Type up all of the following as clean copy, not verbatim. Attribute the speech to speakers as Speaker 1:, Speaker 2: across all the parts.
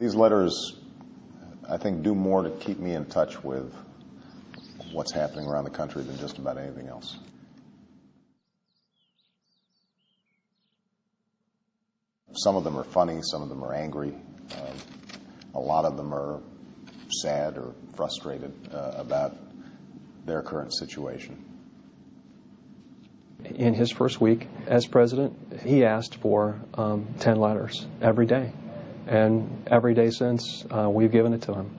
Speaker 1: These letters, I think, do more to keep me in touch with what's happening around the country than just about anything else. Some of them are funny, some of them are angry. A lot of them are sad or frustrated about their current situation.
Speaker 2: In his first week as president, he asked for 10 letters every day. And every day since, we've given it to him.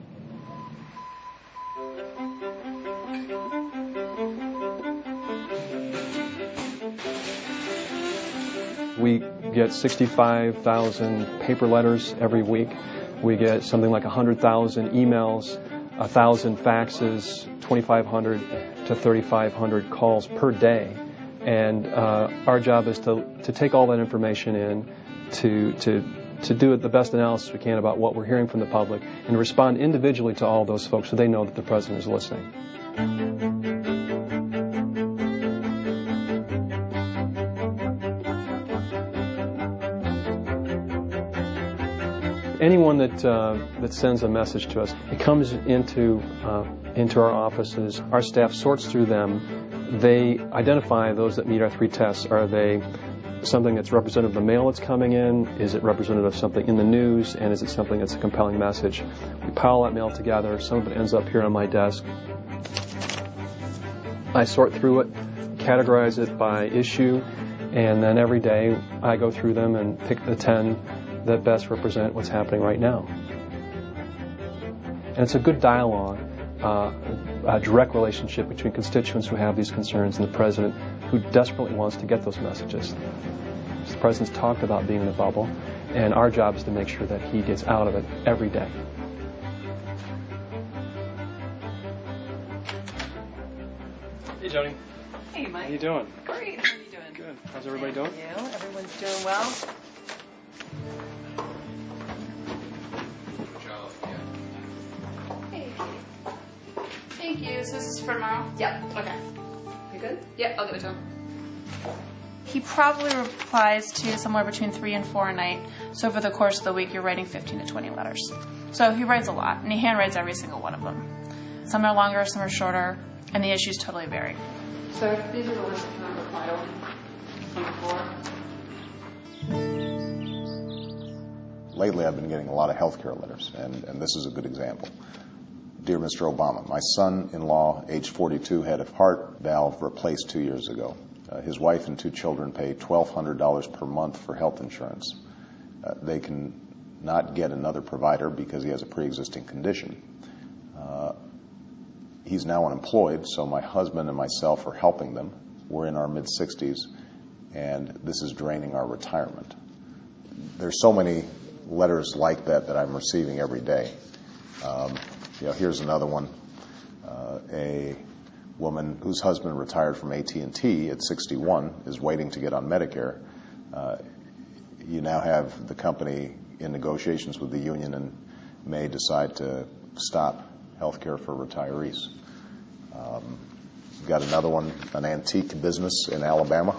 Speaker 2: We get 65,000 paper letters every week. We get something like 100,000 emails, 1,000 faxes, 2,500 to 3,500 calls per day. And our job is to take all that information in, to do the best analysis we can about what we're hearing from the public and respond individually to all those folks so they know that the president is listening. Anyone that sends a message to us, it comes into our offices. Our staff sorts through them. They identify those that meet our 3 tests. Are they something that's representative of the mail that's coming in? Is it representative of something in the news? And is it something that's a compelling message? We pile that mail together. Some of it ends up here on my desk. I sort through it, categorize it by issue, and then every day I go through them and pick the 10 that best represent what's happening right now. And it's a good dialogue, a direct relationship between constituents who have these concerns and the president who desperately wants to get those messages. The president's talked about being in a bubble, and our job is to make sure that he gets out of it every day.
Speaker 3: Hey, Joni.
Speaker 4: Hey, Mike.
Speaker 3: How you doing?
Speaker 4: Great. How are you doing?
Speaker 3: Good. How's everybody doing?
Speaker 4: Thank you. Everyone's doing well. Hey. Thank you. So this is for tomorrow? Yep. Okay. You good? Yep, I'll give it to him.
Speaker 5: He probably replies to somewhere between 3 and 4 a night. So over the course of the week, you're writing 15 to 20 letters. So he writes a lot, and he handwrites every single one of them. Some are longer, some are shorter, and the issues totally vary.
Speaker 4: So these are the ones that can I reply to.
Speaker 1: Lately, I've been getting a lot of healthcare letters, and this is a good example. Dear Mr. Obama, my son-in-law, age 42, had a heart valve replaced 2 years ago. His wife and 2 children pay $1,200 per month for health insurance. They can not get another provider because he has a pre-existing condition. He's now unemployed, so my husband and myself are helping them. We're in our mid-60s, and this is draining our retirement. There's so many letters like that that I'm receiving every day. Here's another one. A woman whose husband retired from AT&T at 61 is waiting to get on Medicare. You now have the company in negotiations with the union and may decide to stop health care for retirees. Got another one, an antique business in Alabama.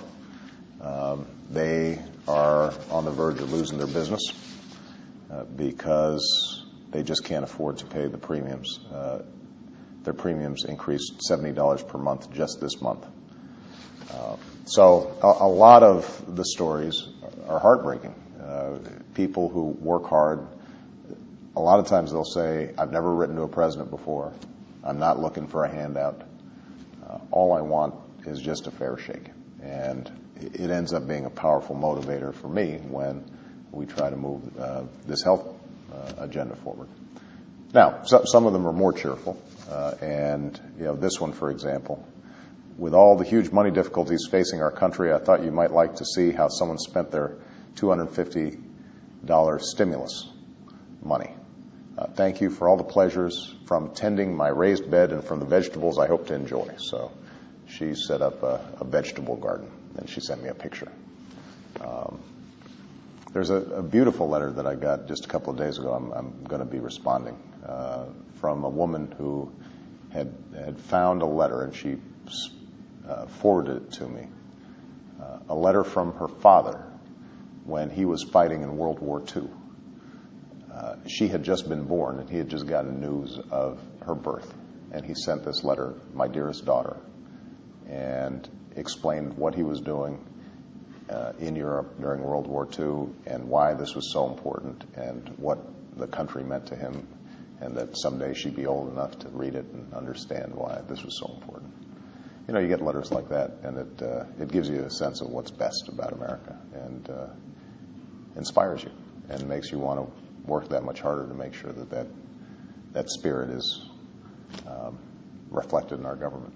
Speaker 1: They are on the verge of losing their business because they just can't afford to pay the premiums. Their premiums increased $70 per month just this month. So a lot of the stories are heartbreaking. People who work hard, a lot of times they'll say, I've never written to a president before. I'm not looking for a handout. All I want is just a fair shake. And it ends up being a powerful motivator for me when we try to move this health agenda forward. Now, some of them are more cheerful. And this one, for example, with all the huge money difficulties facing our country, I thought you might like to see how someone spent their $250 stimulus money. Thank you for all the pleasures from tending my raised bed and from the vegetables I hope to enjoy. So she set up a vegetable garden, and she sent me a picture. There's a beautiful letter that I got just a couple of days ago. I'm going to be responding from a woman who had found a letter, and she forwarded it to me. A letter from her father when he was fighting in World War II. She had just been born, and he had just gotten news of her birth. And he sent this letter, "My dearest daughter," and explained what he was doing in Europe during World War II and why this was so important and what the country meant to him, and that someday she'd be old enough to read it and understand why this was so important. You know, you get letters like that, and it gives you a sense of what's best about America, and inspires you and makes you want to work that much harder to make sure that spirit is reflected in our government.